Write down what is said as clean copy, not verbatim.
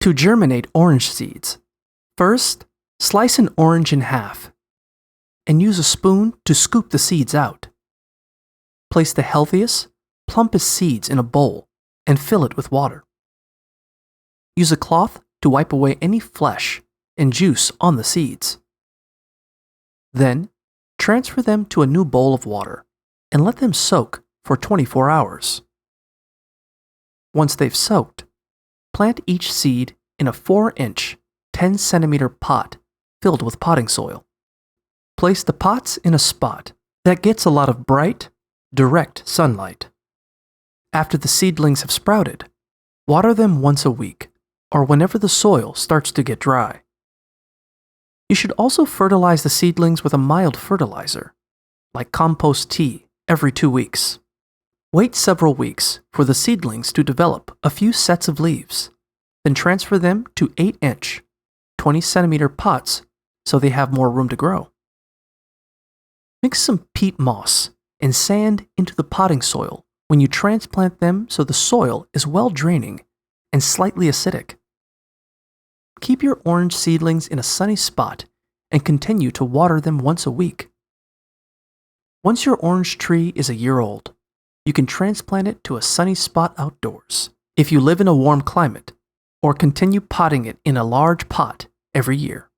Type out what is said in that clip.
To germinate orange seeds, first, slice an orange in half and use a spoon to scoop the seeds out. Place the healthiest, plumpest seeds in a bowl and fill it with water. Use a cloth to wipe away any flesh and juice on the seeds. Then, transfer them to a new bowl of water and let them soak for 24 hours. Once they've soaked, plant each seed in a 4-inch, 10-centimeter pot filled with potting soil. Place the pots in a spot that gets a lot of bright, direct sunlight. After the seedlings have sprouted, water them once a week or whenever the soil starts to get dry. You should also fertilize the seedlings with a mild fertilizer, like compost tea, every 2 weeks. Wait several weeks for the seedlings to develop a few sets of leaves, then transfer them to 8-inch, 20-centimeter pots so they have more room to grow. Mix some peat moss and sand into the potting soil when you transplant them so the soil is well draining and slightly acidic. Keep your orange seedlings in a sunny spot and continue to water them once a week. Once your orange tree is a year old, you can transplant it to a sunny spot outdoors if you live in a warm climate, or continue potting it in a large pot every year.